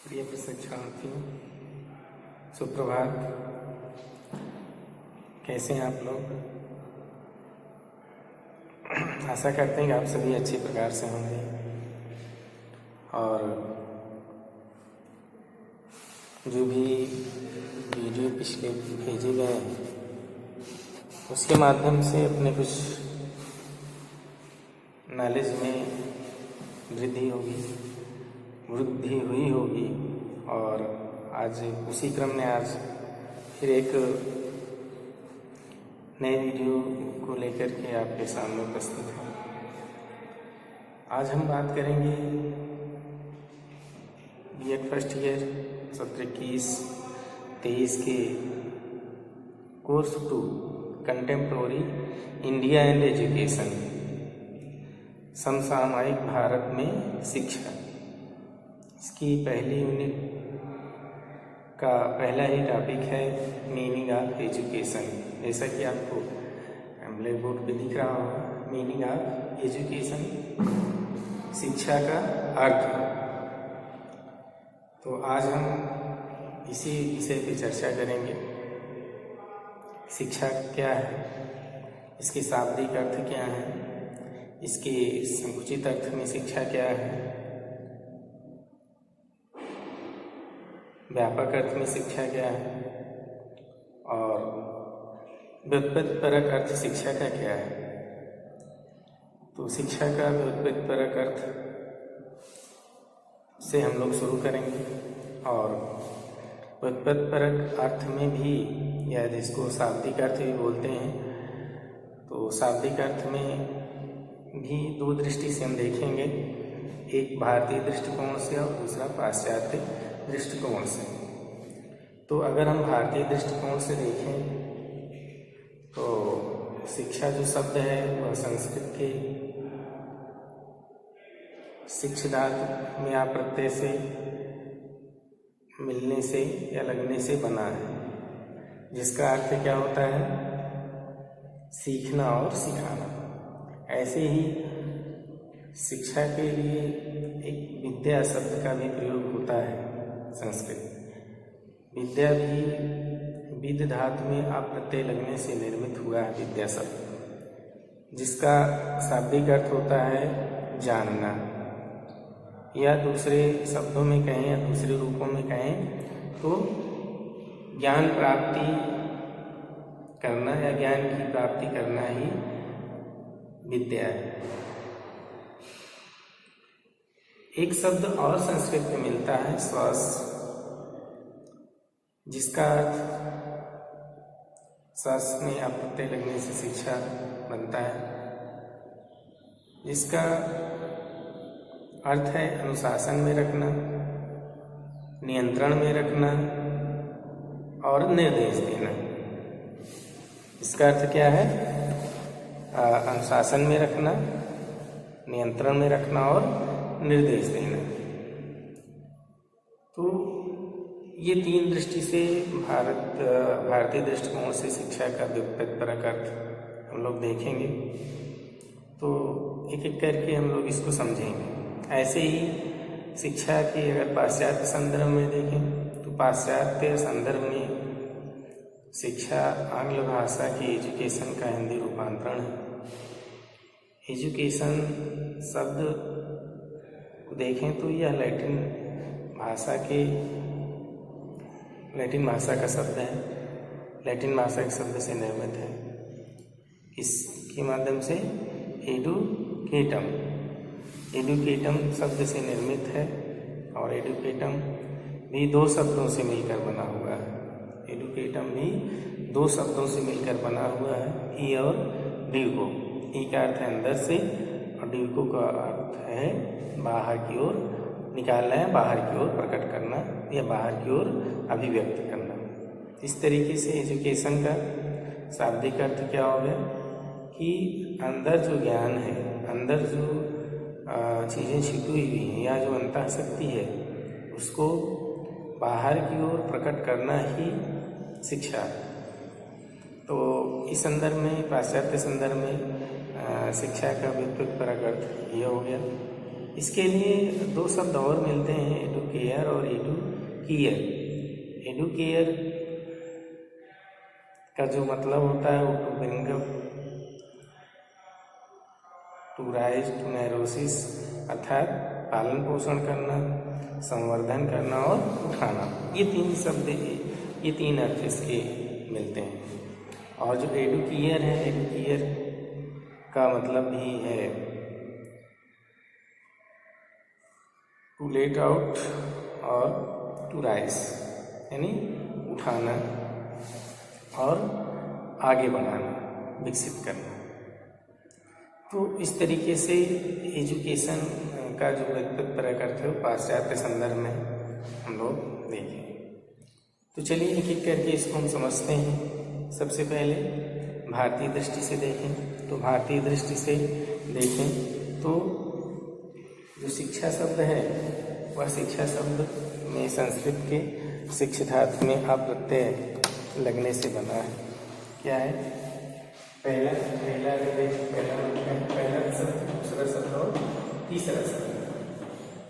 प्रिय प्रशिक्षणार्थियों, सुप्रभात। कैसे हैं आप लोग? आशा करते हैं कि आप सभी अच्छे प्रकार से होंगे और जो भी वीडियो पिछले भेजे गए हैं उसके माध्यम से अपने कुछ नॉलेज में वृद्धि हुई होगी। और आज उसी क्रम में आज फिर एक नए वीडियो को लेकर के आपके सामने उपस्थित हैं। आज हम बात करेंगे बीएड फर्स्ट ईयर सत्र 21-23 के course 2 contemporary India and education, समसामयिक भारत में शिक्षा। इसकी पहली यूनिट का पहला ही टॉपिक है मीनिंग ऑफ एजुकेशन। जैसा कि आपको ब्लैक बोर्ड पे दिख रहा होगा, मीनिंग ऑफ एजुकेशन, शिक्षा का अर्थ। तो आज हम इसी विषय पे चर्चा करेंगे। शिक्षा क्या है, इसके शाब्दिक अर्थ क्या है, इसके संकुचित अर्थ में शिक्षा क्या है, व्यापक अर्थ में शिक्षा क्या है और व्युत्पत्तिपरक अर्थ शिक्षा का क्या है। तो शिक्षा का व्युत्पत्तिपरक अर्थ से हम लोग शुरू करेंगे और व्युत्पत्तिपरक अर्थ में भी, या जिसको शाब्दिक अर्थ भी बोलते हैं, तो शाब्दिक अर्थ में भी दो दृष्टि से हम देखेंगे, एक भारतीय दृष्टिकोण से और दूसरा पाश्चात्य दृष्टिकोण से। तो अगर हम भारतीय दृष्टिकोण से देखें तो शिक्षा जो शब्द है वह संस्कृत के शिक्ष धातु में आप प्रत्यय से मिलने से या लगने से बना है, जिसका अर्थ क्या होता है, सीखना और सिखाना। ऐसे ही शिक्षा के लिए एक विद्या शब्द का भी प्रयोग होता है। संस्कृत विद्या भी विद धातु में आप प्रत्यय लगने से निर्मित हुआ है विद्या शब्द, जिसका शाब्दिक अर्थ होता है जानना, या दूसरे शब्दों में कहें या दूसरे रूपों में कहें तो ज्ञान प्राप्ति करना या ज्ञान की प्राप्ति करना ही विद्या है। एक शब्द और संस्कृत में मिलता है श्वास, जिसका अर्थ श्वास में आप प्रत्यय लगने से शिक्षा बनता है, जिसका अर्थ है अनुशासन में रखना, नियंत्रण में रखना और निर्देश देना। इसका अर्थ क्या है, अनुशासन में रखना, नियंत्रण में रखना और निर्देश देना। तो ये तीन दृष्टि से भारतीय दृष्टिकोण से शिक्षा का व्युत्पत्तिपरक अर्थ हम लोग देखेंगे। तो एक एक करके हम लोग इसको समझेंगे। ऐसे ही शिक्षा के अगर पाश्चात्य संदर्भ में देखें तो पाश्चात्य संदर्भ में शिक्षा आंग्ल भाषा की एजुकेशन का हिंदी रूपांतरण है। एजुकेशन शब्द को देखें तो यह लैटिन भाषा का शब्द है, लैटिन भाषा के शब्द से निर्मित है। इसके माध्यम से एडुकेटम शब्द से निर्मित है और एडुकेटम भी दो शब्दों से मिलकर बना हुआ है। एडुकेटम भी दो शब्दों से मिलकर बना हुआ है, ई और ड्यूको। ई का अर्थ है अंदर से और ड्यूको का अर्थ है बाहर की ओर निकालना है, बाहर की ओर प्रकट करना या बाहर की ओर अभिव्यक्त करना। इस तरीके से एजुकेशन का शाब्दिक अर्थ क्या हो गया कि अंदर जो ज्ञान है, अंदर जो चीज़ें छिपी हुई हैं या जो अंतःशक्ति है, उसको बाहर की ओर प्रकट करना ही शिक्षा। तो इस संदर्भ में, पाश्चात्य संदर्भ में शिक्षा का व्युत्पत्तिपरक अर्थ यह हो गया। इसके लिए दो शब्द और मिलते हैं, एडुकेयर और एडुकियर। एडुकेयर का जो मतलब होता है वो to bring up, to raise, to nourish, अर्थात पालन पोषण करना, संवर्धन करना और उठाना। ये तीन शब्द, ये तीन अर्थ इसके मिलते हैं। और जो एडुकियर है, एडुकियर का मतलब भी है टू लेट आउट और टू राइज, यानी उठाना और आगे बढ़ाना, विकसित करना। तो इस तरीके से एजुकेशन का जो व्युत्पत्ति प्रकट है वो पाश्चात्य संदर्भ में हम लोग देखें। तो चलिए एक एक करके इसको हम समझते हैं। सबसे पहले भारतीय दृष्टि से देखें। तो भारतीय दृष्टि से देखें तो जो शिक्षा शब्द है वह शिक्षा शब्द में संस्कृत के शिक्षितार्थ में अप्रत्यय लगने से बना है। क्या है? पहला शब्द, दूसरा शब्द और तीसरा शब्द।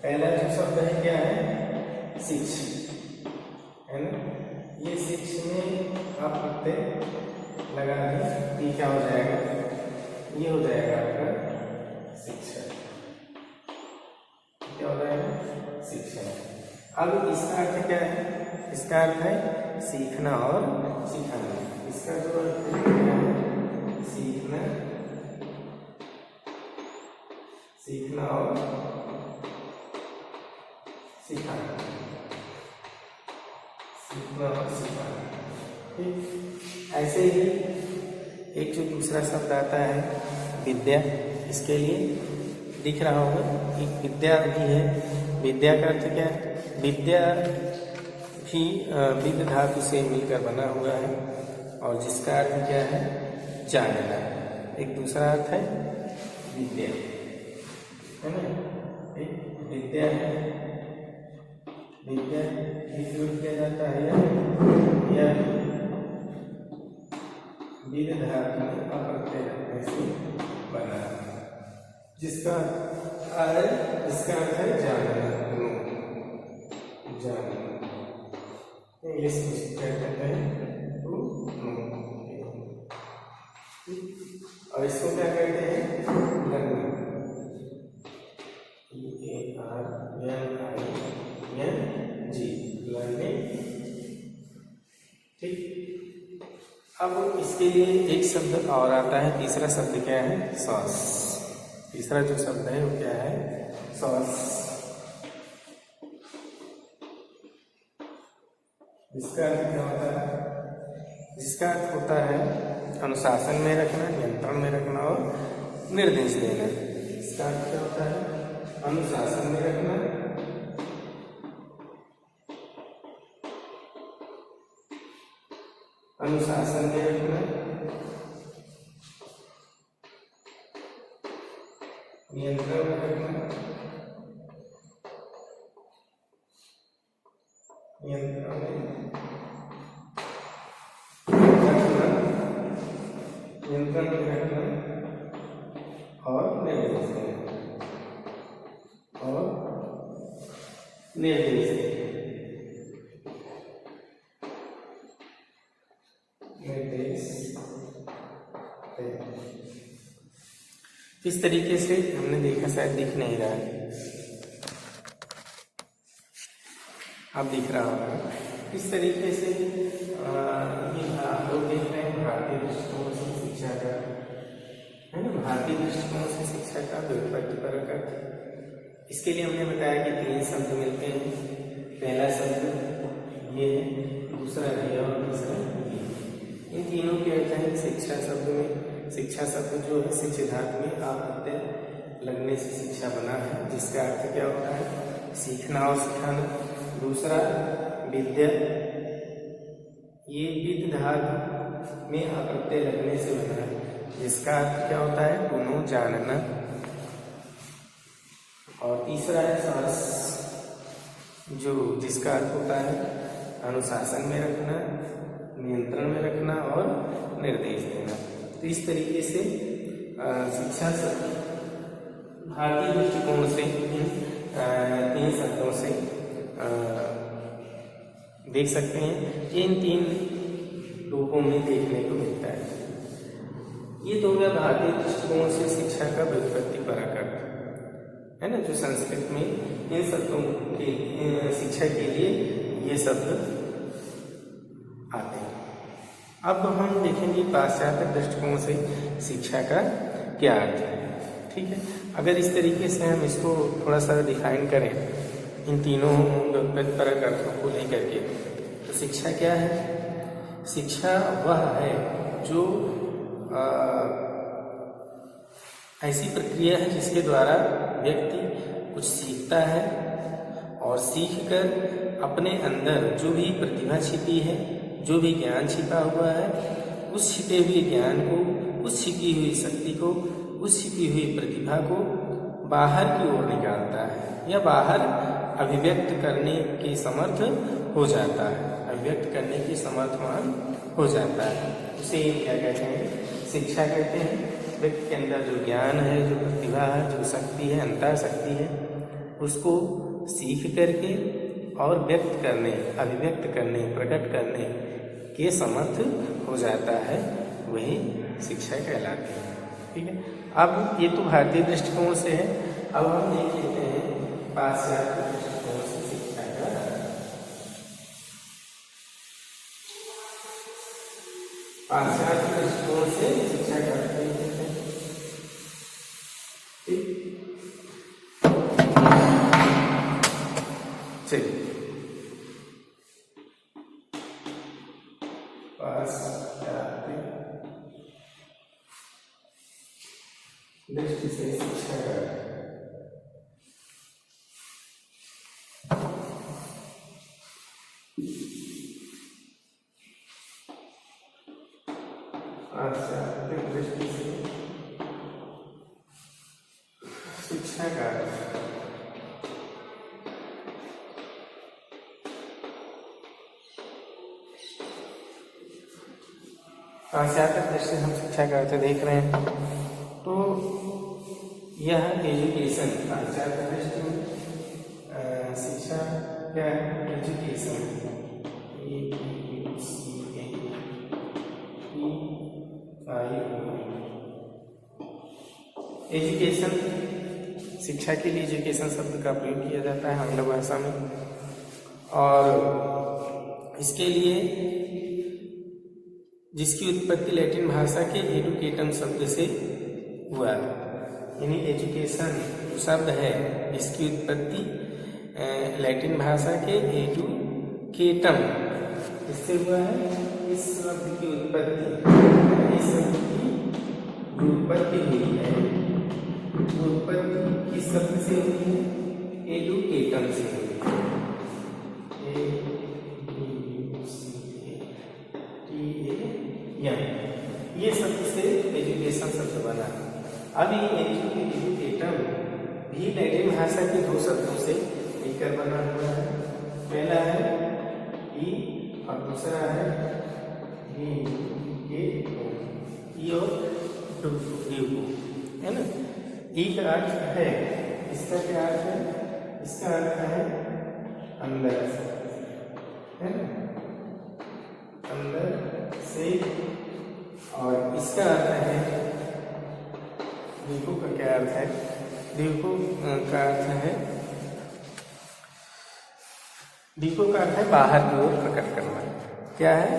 पहला जो शब्द है क्या है? शिक्ष, है ना? ये शिक्ष में आप प्रत्यय लगा दें, ये क्या हो जाएगा? ये हो जाएगा आपका शिक्षा। क्या हो जाएगा? शिक्षा। अब इसका अर्थ क्या है? इसका अर्थ है सीखना और सिखाना। इसका जो अर्थ है सीखना, सीखना और सिखाना, सीखना और सिखाना। ठीक, ऐसे ही एक जो दूसरा शब्द आता है विद्या, इसके लिए दिख रहा होगा एक विद्या भी है। विद्या का अर्थ क्या है? विद्या भी विद्य धातु से मिलकर बना हुआ है और जिसका अर्थ क्या है? जानना। एक दूसरा अर्थ है विद्या, है ना? एक विद्या है, विद्या प्रयोग किया जाता है या विद्य धातु में अप्रत्यय रखने से बना, जिसका अर्थ है जानना, जानना। इंग्लिश में क्या कहते हैं? To know. और इसको क्या कहते हैं? लर्निंग। लर्निंग। ठीक। अब इसके लिए एक शब्द और आता है, तीसरा शब्द क्या है? सॉस। तीसरा जो शब्द है वो क्या है? सॉस। इसका अर्थ क्या होता है? इसका अर्थ होता है अनुशासन में रखना, नियंत्रण में रखना और निर्देश देना। इसका अर्थ क्या होता है? अनुशासन में रखना, अनुशासन में रखना, नियंत्रण में रखना, नियंत्रण में रखना और निर्देश देना, और निर्देश देना। इस तरीके से हमने देखा, शायद दिख नहीं रहा है, अब दिख रहा होगा। इस तरीके से आप लोग देख रहे हैं भारतीय दृष्टिकोण से शिक्षा का, है ना? भारतीय दृष्टिकोण से शिक्षा का व्युत्पत्ति परक। इसके लिए हमने बताया कि तीन शब्द मिलते हैं। पहला शब्द ये है, दूसरा ये और तीसरा ये। इन तीनों के अर्थ हैं शिक्षा शब्द में। शिक्षा शब्द जो है शिक्षितार्थ में अप्रत्यय लगने से शिक्षा बना है, जिसका अर्थ क्या होता है? सीखना और सिखाना। दूसरा विद्या, ये विद्य धातु में अप्रत्यय लगने से बना है, जिसका अर्थ क्या होता है? पुनः जानना। और तीसरा है साहस, जो जिसका अर्थ होता है अनुशासन में रखना, नियंत्रण में रखना और निर्देश देना। तो इस तरीके से शिक्षा शब्द भारतीय दृष्टिकोण से इन 3 शब्दों से देख सकते हैं कि इन 3 रूपों में देखने को मिलता है। ये तो होगा भारतीय दृष्टिकोण से शिक्षा का व्युत्पत्ति परक अर्थ, है ना, जो संस्कृत में इन शब्दों के शिक्षा के लिए ये शब्द आते हैं। अब हम देखेंगे पाश्चात्य दृष्टिकोण से शिक्षा का क्या अर्थ है। ठीक है, अगर इस तरीके से हम इसको थोड़ा सा डिफाइन करें इन तीनों व्युत्पत्तिपरक अर्थों को लेकर के, तो शिक्षा क्या है? शिक्षा वह है जो ऐसी प्रक्रिया है जिसके द्वारा व्यक्ति कुछ सीखता है और सीखकर अपने अंदर जो भी प्रतिभा छिपी है, जो भी ज्ञान छिपा हुआ है, उस छिपे हुए ज्ञान को, उस छिपी हुई शक्ति को, उस छिपी हुई प्रतिभा को बाहर की ओर निकालता है या बाहर अभिव्यक्त करने के समर्थ हो जाता है, अभिव्यक्त करने के समर्थवान हो जाता है। उसे क्या कहते हैं? शिक्षा कहते हैं। व्यक्ति के अंदर जो ज्ञान है, जो प्रतिभा है, जो शक्ति है, अंतर शक्ति है, उसको सीख करके और व्यक्त करने, अभिव्यक्त करने, प्रकट करने के समर्थ हो जाता है, वही शिक्षा कहलाती है। ठीक है, अब ये तो भारतीय दृष्टिकोण से है। अब हम देख लेते हैं पाश्चात्य दृष्टिकोण से शिक्षा का। पाश्चात्य दृष्टिकोण से शिक्षा का चलिए, पाश्चात्य दृष्टि से शिक्षा का पाश्चात्य दृष्टि से शिक्षा का पाश्चात्य दृष्टि से हम शिक्षा का अर्थ देख रहे हैं। तो यह एजुकेशन, पाश्चात्य दृष्टि में शिक्षा क्या है? एजुकेशन, एजुकेशन, शिक्षा के लिए एजुकेशन शब्द का प्रयोग किया जाता है आंग्ल भाषा में, और इसके लिए जिसकी उत्पत्ति लैटिन भाषा के एडुकेटम शब्द से हुआ है। यानी एजुकेशन जो शब्द है, इसकी उत्पत्ति लैटिन भाषा के एडुकेटम इससे हुआ है। इस शब्द की उत्पत्ति, इस शब्द की जो उत्पत्ति हुई है, वो उत्पत्ति किस शब्द से हुई है? एडुकेटम से हुई है। ये शब्द से एजुकेशन शब्द बना। अब ये एजुकेटम भी लैटिन भाषा के 2 शब्दों से मिलकर बना हुआ है। पहला है ई और दूसरा है ई और डू, है ना। ई का अर्थ है, इसका क्या अर्थ है? इसका अर्थ है अंदर से, है ना, अंदर से। और इसका अर्थ है, दीपू का क्या अर्थ है? दीपू का अर्थ है, दीपू का अर्थ है बाहर की ओर प्रकट करना। क्या है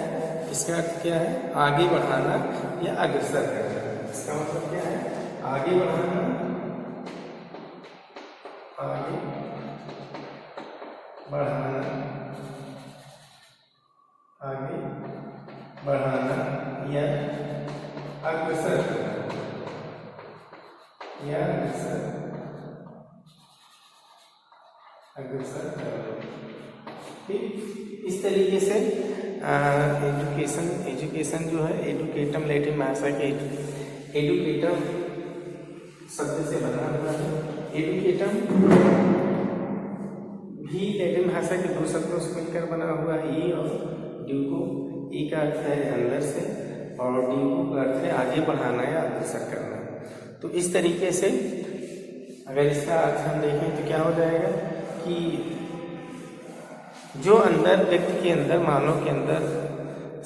इसका अर्थ? क्या है? आगे बढ़ाना या अग्रसर करना। इसका मतलब क्या है? आगे बढ़ाना, आगे बढ़ाना, आगे बढ़ाना या अग्रसर या अग्रसर करना। ठीक, इस तरीके से एजुकेशन जो है, एडुकेटम लैटिन भाषा के एडुकेटम शब्द से बना हुआ है। एडुकेटम भी लैटिन भाषा के 2 शब्दों से मिलकर बना हुआ है, ई और ड्यूको। ई का अर्थ है अंदर से और ड्यूको का अर्थ है आगे बढ़ाना या अग्रसर करना। तो इस तरीके से अगर इसका अर्थ हम देखें तो क्या हो जाएगा कि जो अंदर व्यक्ति के अंदर, मानव के अंदर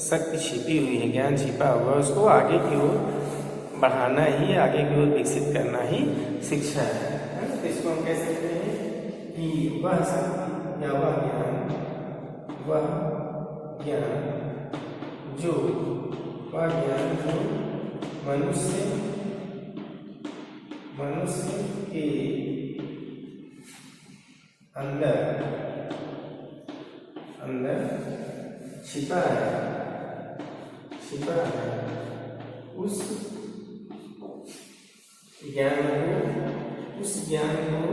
शक्ति छिपी हुई है, ज्ञान छिपा हुआ, उसको आगे की ओर बढ़ाना ही, आगे की ओर विकसित करना ही शिक्षा है ना। तो इसको हम कह सकते हैं कि वह शक्ति या वह ज्ञान जो मनुष्य के अंदर छिपा है, उस ज्ञान को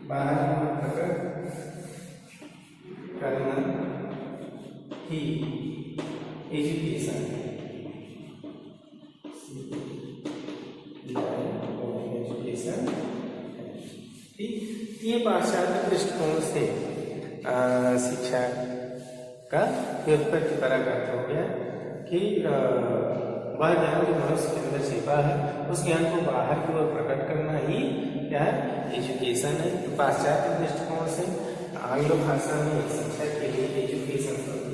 बाहर की ओर प्रकट करना ही एजुकेशन ठीक। ये पाश्चात्य दृष्टिकोण से शिक्षा का व्युत्पत्ति परक अर्थ हो गया कि वह ज्ञान जो मनुष्य के अंदर छिपा है, उस ज्ञान को बाहर की ओर प्रकट करना ही क्या है, एजुकेशन है। तो पाश्चात्य दृष्टिकोण से आंग्ल भाषा में शिक्षा के लिए एजुकेशन शब्द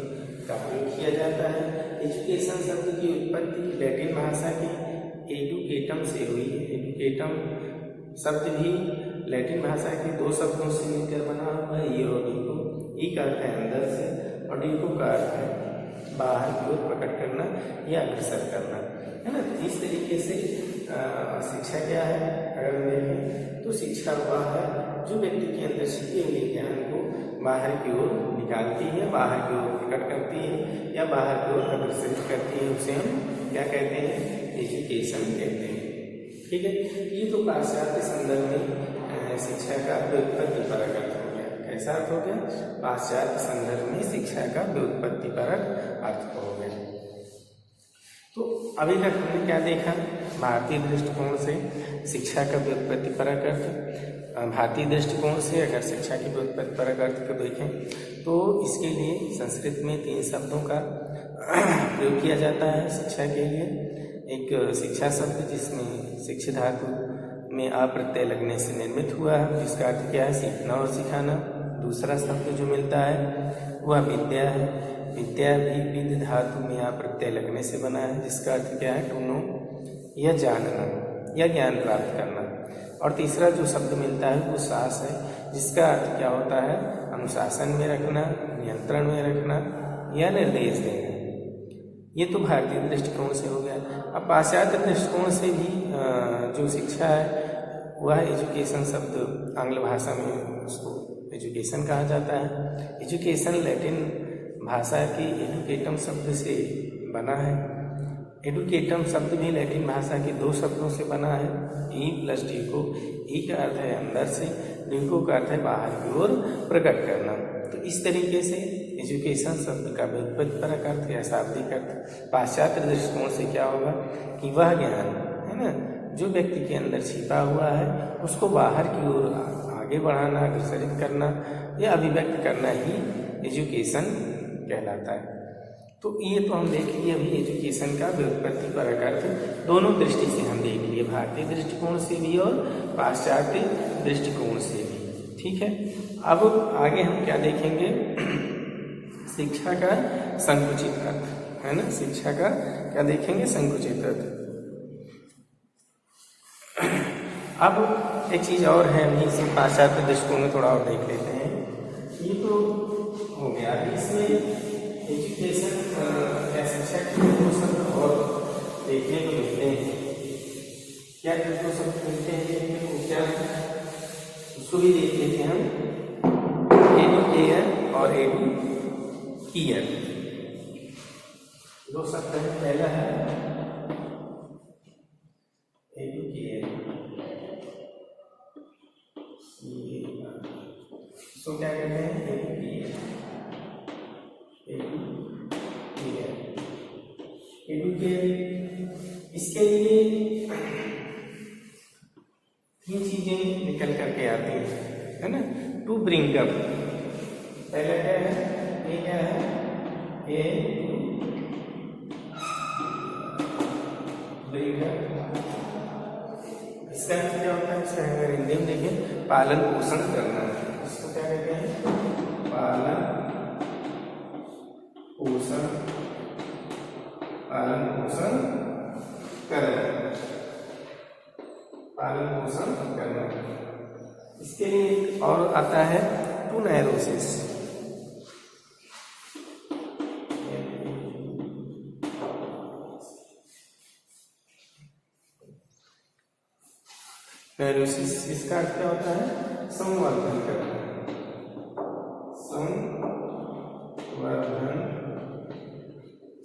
का प्रयोग किया जाता है। एजुकेशन शब्द की उत्पत्ति लैटिन भाषा की एडुकेटम से हुई है। एडुकेटम शब्द भी लैटिन भाषा के दो शब्दों से मिलकर बना हुआ है, ये और डिको। ई का अर्थ है अंदर से और डिको का अर्थ है बाहर की ओर प्रकट करना या अग्रसर करना, है ना। तो इस तरीके से शिक्षा क्या है, अगर हम देखें तो शिक्षा वह है जो व्यक्ति के अंदर छिपे हुए ज्ञान को बाहर की ओर निकालती है, बाहर की ओर प्रकट करती है या बाहर की ओर अग्रसरित करती है। उसे हम क्या कहते हैं, एजुकेशन कहते हैं। ठीक है। ये तो पाश्चात्य संदर्भ में शिक्षा का व्युत्पत्ति परक अर्थ हो गया। कैसा अर्थ हो गया, पाश्चात्य संदर्भ में शिक्षा का व्युत्पत्ति परक अर्थ हो गया। तो अभी तक हमने क्या देखा, भारतीय दृष्टिकोण से शिक्षा का व्युत्पत्ति परक अर्थ। भारतीय दृष्टिकोण से अगर शिक्षा की व्युत्पत्ति परक अर्थ को देखें तो इसके लिए संस्कृत में 3 शब्दों का प्रयोग किया जाता है शिक्षा के लिए। एक शिक्षा शब्द जिसमें शिक्ष धातु में आ प्रत्यय लगने से निर्मित हुआ है, जिसका अर्थ क्या है, सीखना और सिखाना। दूसरा शब्द जो मिलता है वह विद्या है। विद्या भी विद धातु में आ प्रत्यय लगने से बना है, जिसका अर्थ क्या है, टू नो या जानना या ज्ञान प्राप्त करना। और तीसरा जो शब्द मिलता है वो सास है, जिसका अर्थ क्या होता है, अनुशासन में रखना, नियंत्रण में रखना या निर्देश देना। ये तो भारतीय दृष्टिकोण से हो गया। अब पाश्चात्य दृष्टिकोण से भी जो शिक्षा है वह एजुकेशन शब्द आंग्ल भाषा में उसको एजुकेशन कहा जाता है। एजुकेशन लैटिन भाषा के एडुकेटम शब्द से बना है। एडुकेटम शब्द भी लैटिन भाषा के 2 शब्दों से बना है, ई प्लस डिको। ई का अर्थ है अंदर से, डिको का अर्थ है बाहर की ओर प्रकट करना। तो इस तरीके से एजुकेशन शब्द का व्युत्पत्ति परक अर्थ या शाब्दिक अर्थ पाश्चात्य दृष्टिकोण से क्या होगा कि वह ज्ञान है ना जो व्यक्ति के अंदर छिपा हुआ है उसको बाहर की ओर आगे बढ़ाना, अग्रसरित करना या अभिव्यक्त करना ही एजुकेशन कहलाता है। तो ये तो हम देख लिए अभी एजुकेशन का व्युत्पत्ति परक अर्थ दोनों दृष्टि से हम देख लिए, भारतीय दृष्टिकोण से भी और पाश्चात्य दृष्टिकोण से भी। ठीक है। अब आगे हम क्या देखेंगे, शिक्षा का संकुचित अर्थ, है ना। शिक्षा का क्या देखेंगे, संकुचित अर्थ। अब एक चीज और है, हम इसे पाश्चात्य दृष्टिकोण में थोड़ा और देख लेते हैं। ये तो हो गया, इसमें एजुकेशन या शिक्षा के 2 शब्द और देखने को मिलते हैं। क्या 2 शब्द मिलते हैं देखने को, क्या उसको भी देख लेते हैं हम। एडुकेयर और एडुकियर 2 शब्द है। पहला है एडुकेयर, इसको क्या कहते हैं, एडुकेयर। इसके लिए 3 चीजें निकल करके आती हैं, है ना। टू ब्रिंग अप, पहला क्या है, ये क्या है, ए इसका क्या होता है, इसका अगर हिंदी में देखें पालन पोषण करना, इसको क्या कहते हैं, पालन पोषण करना, पालन पोषण करना। इसके लिए और आता है टू नायरोसिस। नायरोसिस इसका अर्थ क्या होता है, संवर्धन करना,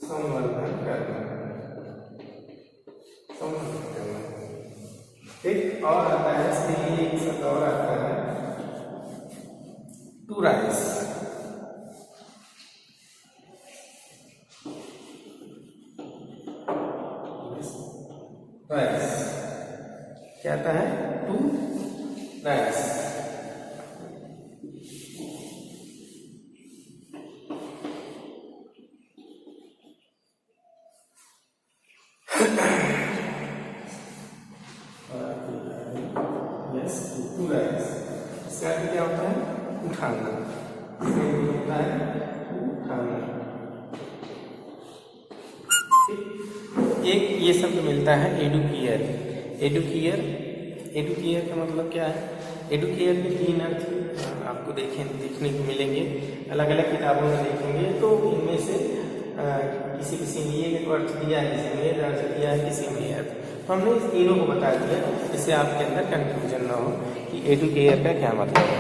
संवर्धन करना। एक और आता है, इसके लिए एक शब्द और आता है, टू राइज। क्या आता है, टू राइज। इसका क्या होता है, उठाना, होता है उठाना। एक ये शब्द मिलता है एडुकेयर। एडुकेयर का मतलब क्या है, एडुकेयर के तीन अर्थ आपको देखने को मिलेंगे, अलग अलग किताबों में देखेंगे। तो इनमें से किसी में ये अर्थ दिया है, किसी में ये अर्थ दिया है, किसी में ये अर्थ। तो हमने इस तीनों को बता दिया, जिससे आपके अंदर कंफ्यूजन ना हो कि एडुकेयर का क्या मतलब है।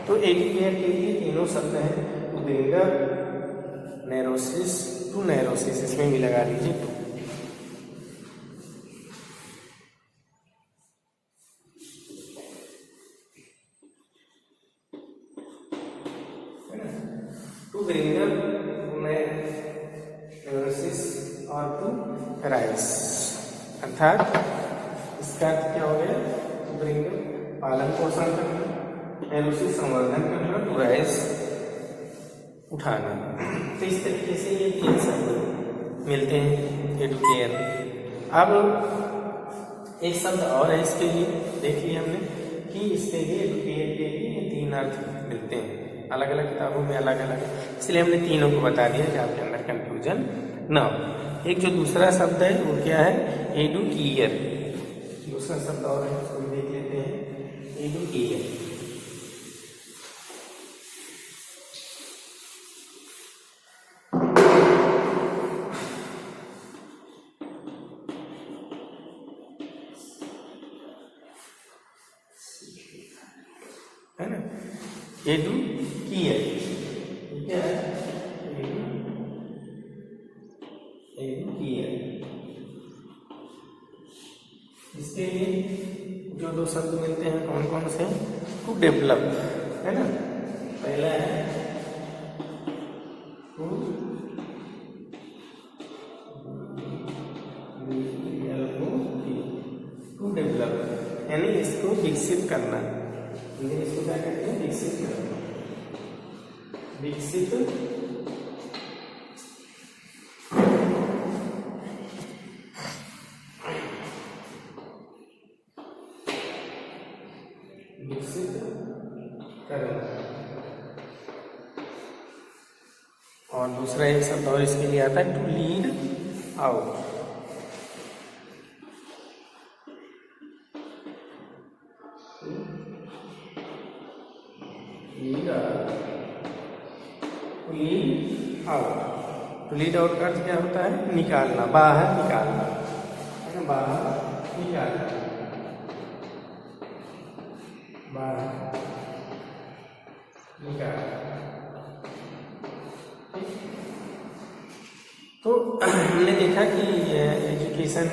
तो एडुकेयर के लिए तीनों शब्द हैं, टू ब्रिंगर, नैरोसिस, टू नैरोसिस, इसमें भी लगा दीजिए टू। टू ब्रिंगर, नैरोसिस और टू राइस, अर्थात इसका अर्थ क्या हो गया, टू ब्रिंगर पालन पोषण करना, नैरोसिस संवर्धन करना, टू राइस उठाना। तो इस तरीके से ये तीन शब्द मिलते हैं एडुकेयर। अब एक शब्द और है इसके लिए, देख लिया हमने कि इसके लिए एडुकेयर के लिए तीन अर्थ मिलते हैं, अलग अलग किताबों में अलग अलग, इसलिए हमने तीनों को बता दिया कि आपके अंदर कंफ्यूजन ना हो। एक जो दूसरा शब्द है वो क्या है, एडुकेयर। दूसरा शब्द और है, उसको देख लेते हैं, एडुकेयर। है ना, एडुकेयर क्या है, एडुकेयर। इसके लिए जो दो शब्द मिलते हैं कौन कौन से, टू डेवलप, है ना, पहला है टू डेवलप, यानी इसको विकसित करना। इसको क्या कहते हैं, विकसित करना, विकसित करना। और दूसरा एक शब्द और इसके लिए आता है, to lead out. To lead out का अर्थ क्या होता है, निकालना, बाहर निकालना, है ना, बाहर निकालना, बाहर निकालना। तो हमने देखा कि एजुकेशन,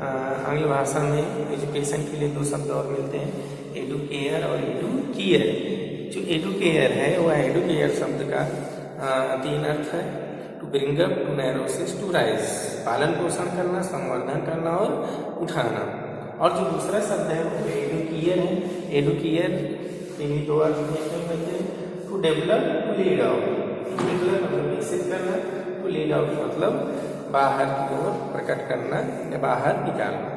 आंग्ल भाषा में एजुकेशन के लिए दो शब्द और मिलते हैं, एडुकेयर और एडुकेयर। जो एडुकेयर है वह एडुकेयर शब्द का तीन अर्थ है, to bring up, to nourish, to raise, पालन पोषण करना, संवर्धन करना और उठाना। और जो दूसरा शब्द है वो एडुकेयर है। एडुकेयर के भी दो अर्थ मिलते हैं, to develop, to lead out. To develop मतलब विकसित करना, टू लीड आउट मतलब बाहर की ओर प्रकट करना या बाहर निकालना।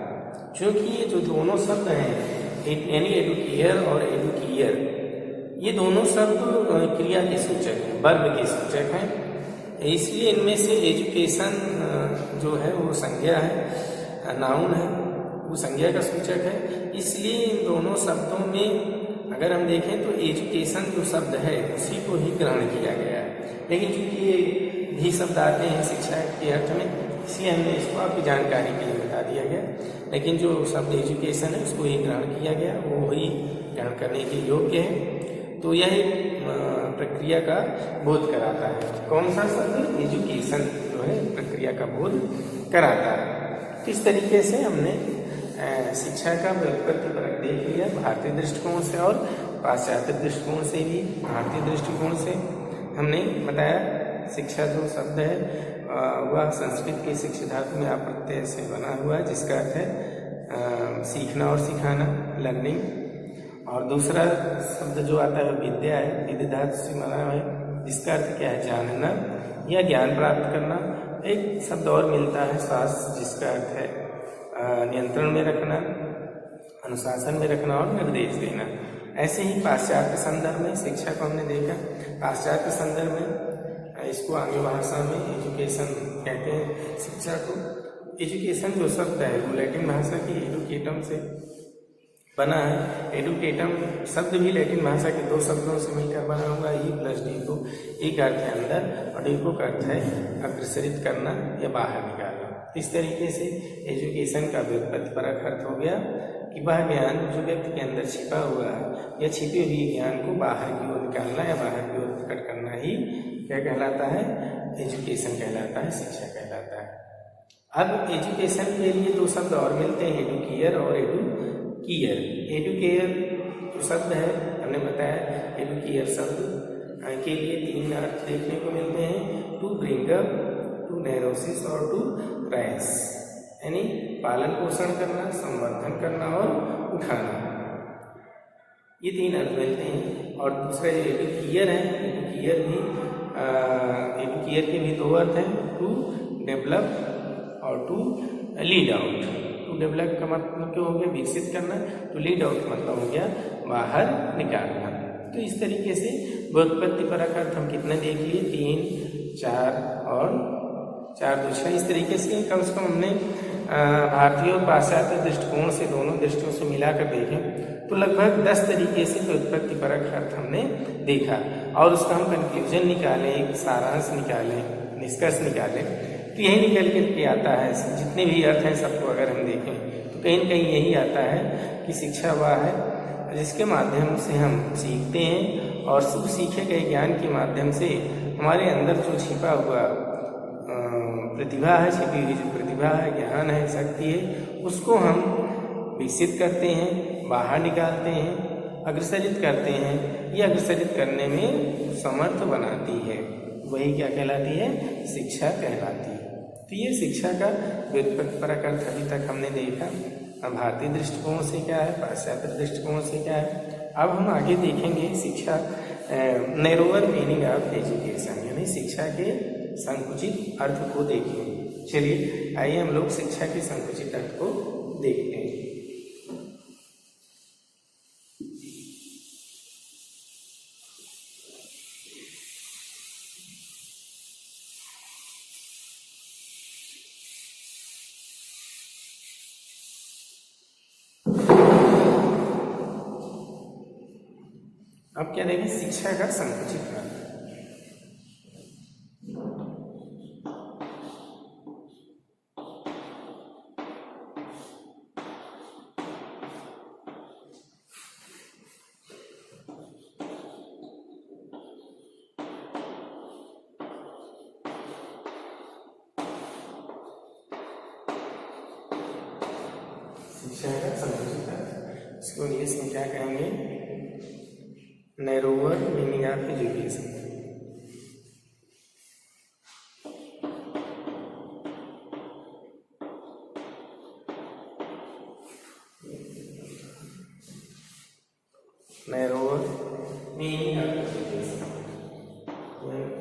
क्योंकि ये जो दोनों शब्द हैं यानी एडुकेयर और एडुकियर, ये दोनों शब्द क्रिया के सूचक हैं, वर्ब के सूचक हैं। इसलिए इनमें से एजुकेशन जो है वो संज्ञा है, नाउन है, वो संज्ञा का सूचक है। इसलिए इन दोनों शब्दों में अगर हम देखें तो एजुकेशन जो शब्द है उसी को ही ग्रहण किया गया है। लेकिन चूंकि ये भी शब्द आते हैं शिक्षा के अर्थ में, इसलिए हमने इसको आपकी जानकारी के लिए बता दिया गया। लेकिन जो शब्द एजुकेशन है उसको ही ग्रहण किया गया, वो ही ग्रहण करने के योग्य है। तो यह प्रक्रिया का बोध कराता है। कौन सा शब्द? एजुकेशन जो है प्रक्रिया का बोध कराता है। इस तरीके से हमने शिक्षा का व्युत्पत्तिपरक देख लिया भारतीय दृष्टिकोण से और पाश्चात्य दृष्टिकोण से भी। भारतीय दृष्टिकोण से हमने बताया शिक्षा जो शब्द है वह संस्कृत के शिक्ष धातु में अप्रत्यय से बना हुआ है, जिसका अर्थ है सीखना और सिखाना, लर्निंग। और दूसरा शब्द जो आता है विद्या है, विद्या धातु से बना है, जिसका अर्थ क्या है? जानना या ज्ञान प्राप्त करना। एक शब्द और मिलता है शास्त्र, जिसका अर्थ है नियंत्रण में रखना, अनुशासन में रखना और निर्देश देना। ऐसे ही पाश्चात्य संदर्भ में शिक्षा को हमने देखा। पाश्चात्य संदर्भ में इसको आंग्ल भाषा में एजुकेशन कहते हैं शिक्षा को। एजुकेशन जो शब्द है वो लैटिन भाषा की एडुकेटम से बना है। एडुकेटम शब्द भी लैटिन भाषा के दो शब्दों से मिलकर बना हुआ है, ई प्लस डीको। ई का अर्थ है अंदर और डीको का अर्थ है अग्रसरित करना या बाहर निकालना। इस तरीके से एजुकेशन का व्युत्पत्तिपरक अर्थ हो गया कि वह ज्ञान जो व्यक्ति के अंदर छिपा हुआ है या छिपे हुए ज्ञान को बाहर की ओर निकालना या बाहर की ओर प्रकट करना ही क्या कहलाता है? एजुकेशन कहलाता है, शिक्षा कहलाता है। अब एजुकेशन के लिए दो शब्द और मिलते हैं, एडुकियर और एडुकियर। एडुकेयर जो शब्द है हमने बताया, एडुकियर शब्द के लिए तीन अर्थ देखने को मिलते हैं, टू ब्रिंग अप, टू नैरोसिस और टू राइस, यानी पालन पोषण करना, संवर्धन करना और उठाना। ये तीन अर्थ मिलते हैं। और दूसरा जो एडुकियर है, एडुकियर के भी दो अर्थ हैं, टू डेवलप और to lead out. To develop का मतलब क्या हो गया? विकसित करना। टू लीड आउट मतलब हो गया बाहर निकालना। तो इस तरीके से व्युत्पत्तिपरक अर्थ हम कितने देख लिए? 3, 4 और 4 दूसरा। इस तरीके से कम हमने भारतीय और पाश्चात्य दृष्टिकोण से दोनों दृष्टियों से मिलाकर देखें तो लगभग 10 तरीके से व्युत्पत्तिपरक अर्थ हमने देखा और उसका हम कंक्लूजन निकालें, एक सारांश निकालें, निष्कर्ष निकालें तो यही निकल के आता है। जितने भी अर्थ हैं सबको अगर हम देखें तो कहीं न कहीं यही आता है कि शिक्षा वह है जिसके माध्यम से हम सीखते हैं और सब सीखे गए ज्ञान के माध्यम से हमारे अंदर जो छिपा हुआ प्रतिभा है, छिपी हुई जो प्रतिभा है, ज्ञान है, शक्ति है, उसको हम विकसित करते हैं, बाहर निकालते हैं, अग्रसरित करते हैं। ये अग्रसरित करने में समर्थ बनाती है, वही क्या कहलाती है? शिक्षा कहलाती है। तो ये शिक्षा का व्युत्पत्तिपरक अर्थ अभी तक हमने देखा। अब भारतीय दृष्टिकोण से क्या है, पाश्चात्य दृष्टिकोण से क्या है। अब हम आगे देखेंगे शिक्षा नैरोअर मीनिंग ऑफ एजुकेशन, यानी शिक्षा के संकुचित अर्थ को देखेंगे। चलिए आइए हम लोग शिक्षा के संकुचित अर्थ को देखते हैं। अब क्या देखें? शिक्षा का संकुचित अर्थ। शिक्षा का संकुचित अर्थ, इसको इंग्लिश में क्या कहेंगे? Narrower meaning of education. Narrower meaning of education. Meaning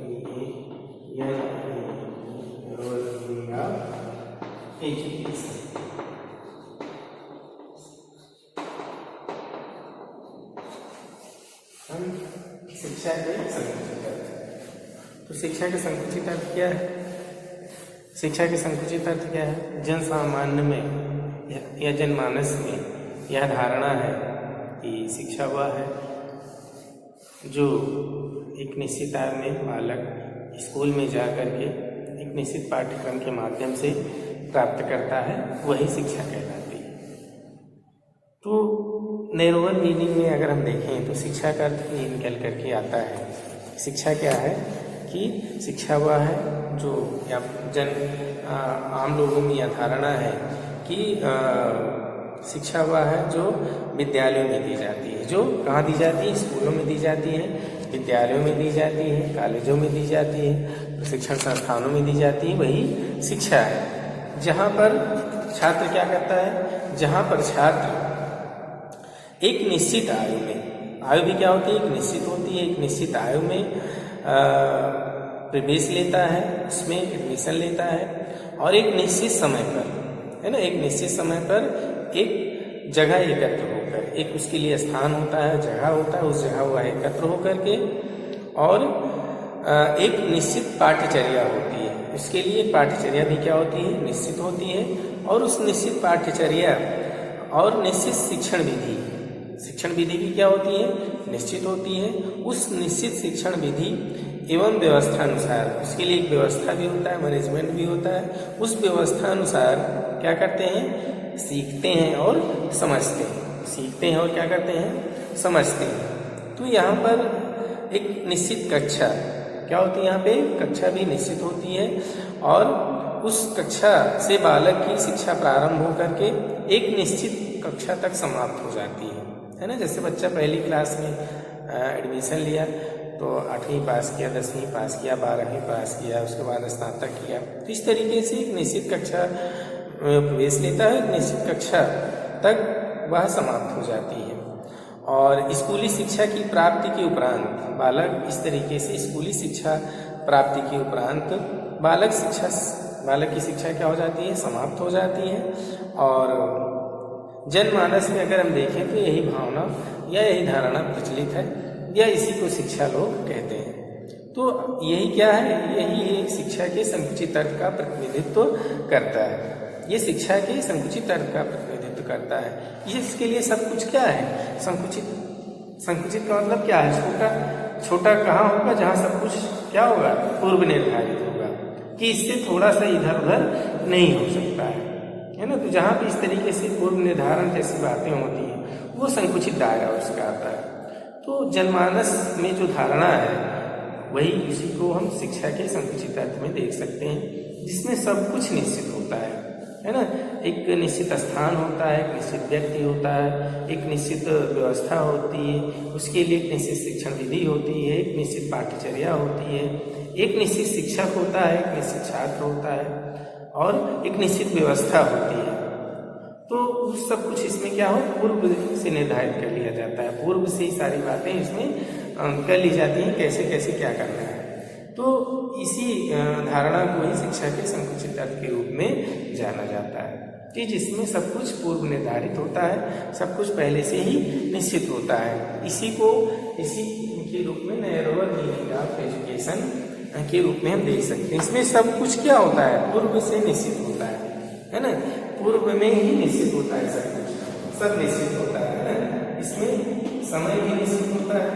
of education. शिक्षा के संकुचित अर्थ। तो शिक्षा के संकुचित अर्थ क्या है? शिक्षा के संकुचित अर्थ क्या है? जन सामान्य में या जनमानस में यह धारणा है कि शिक्षा वह है जो एक निश्चित आयु में बालक स्कूल में जा करके एक निश्चित पाठ्यक्रम के माध्यम से प्राप्त करता है, वही शिक्षा कहलाती है। तो नैरोअर मीनिंग में अगर हम देखें तो शिक्षा का अर्थ ये निकल करके आता है। शिक्षा क्या है कि शिक्षा वह है जो या आम लोगों में यह धारणा है कि शिक्षा वह है जो विद्यालयों में दी जाती है। जो कहाँ दी जाती है? स्कूलों में दी जाती है, विद्यालयों में दी जाती है, कॉलेजों में दी जाती है, प्रशिक्षण संस्थानों में दी जाती है, वही शिक्षा है। जहाँ पर छात्र क्या करता है? जहाँ पर छात्र एक निश्चित आयु में, आयु भी क्या होती है? एक निश्चित होती है, एक निश्चित आयु में प्रवेश लेता है, उसमें एडमिशन लेता है और एक निश्चित समय पर, है ना, एक निश्चित समय पर एक जगह एकत्र होकर, एक उसके लिए स्थान होता है, जगह होता है, उस जगह वह एकत्र होकर के और एक निश्चित पाठ्यचर्या होती है। उसके लिए पाठ्यचर्या भी क्या होती है? निश्चित होती है। और उस निश्चित पाठ्यचर्या और निश्चित शिक्षण विधि भी क्या होती है? निश्चित होती है। उस निश्चित शिक्षण विधि एवं व्यवस्था अनुसार उसके लिए एक व्यवस्था भी होता है, मैनेजमेंट भी होता है। उस व्यवस्था अनुसार क्या करते हैं? सीखते हैं और समझते हैं। सीखते हैं और क्या करते हैं? समझते हैं। तो यहाँ पर एक निश्चित कक्षा क्या होती है? यहाँ पे कक्षा भी निश्चित होती है और उस कक्षा से बालक की शिक्षा प्रारंभ होकर के एक निश्चित कक्षा तक समाप्त हो जाती है ना। जैसे बच्चा पहली क्लास में एडमिशन लिया तो 8वीं पास किया, 10वीं पास किया, 12वीं पास किया, उसके बाद स्नातक किया। तो इस तरीके से एक निश्चित कक्षा प्रवेश लेता है, एक निश्चित कक्षा तक वह समाप्त हो जाती है। और स्कूली शिक्षा की प्राप्ति के उपरांत बालक इस तरीके से स्कूली शिक्षा प्राप्ति के उपरांत बालक की शिक्षा क्या हो जाती है? समाप्त हो जाती है। और जनमानस में अगर हम देखें तो यही भावना या यही धारणा प्रचलित है या इसी को शिक्षा लोग कहते हैं। तो यही क्या है? यही एक शिक्षा के संकुचित अर्थ का प्रतिनिधित्व करता है। ये शिक्षा के संकुचित अर्थ का प्रतिनिधित्व करता है। इसके लिए सब कुछ क्या है? संकुचित का मतलब क्या है? छोटा कहाँ होगा? जहाँ सब कुछ क्या होगा? पूर्व निर्धारित होगा कि इससे थोड़ा सा इधर उधर नहीं हो सकता है ना। तो जहाँ भी इस तरीके से पूर्व निर्धारण जैसी बातें होती हैं वो संकुचित दायरा उसका आता है। तो जनमानस में जो धारणा है वही उसी को हम शिक्षा के संकुचित अर्थ में देख सकते हैं, जिसमें सब कुछ निश्चित होता है ना। एक निश्चित स्थान होता है, एक निश्चित व्यक्ति होता है, एक निश्चित व्यवस्था होती है, उसके लिए एक निश्चित शिक्षण विधि होती है, एक निश्चित पाठ्यचर्या होती है, एक निश्चित शिक्षक होता है, एक निश्चित छात्र होता है और एक निश्चित व्यवस्था होती है। तो सब कुछ इसमें क्या हो? पूर्व से निर्धारित कर लिया जाता है। पूर्व से ही सारी बातें इसमें कर ली जाती हैं, कैसे कैसे क्या करना है। तो इसी धारणा को ही शिक्षा के संकुचित अर्थ के रूप में जाना जाता है कि जिसमें सब कुछ पूर्व निर्धारित होता है, सब कुछ पहले से ही निश्चित होता है। इसी के रूप में नैरोअर मीनिंग ऑफ एजुकेशन के रूप में हम देख सकते हैं। इसमें सब कुछ क्या होता है? पूर्व से निश्चित होता है ना। पूर्व में ही निश्चित होता है, सब कुछ सब निश्चित होता है ना। इसमें समय भी निश्चित होता है।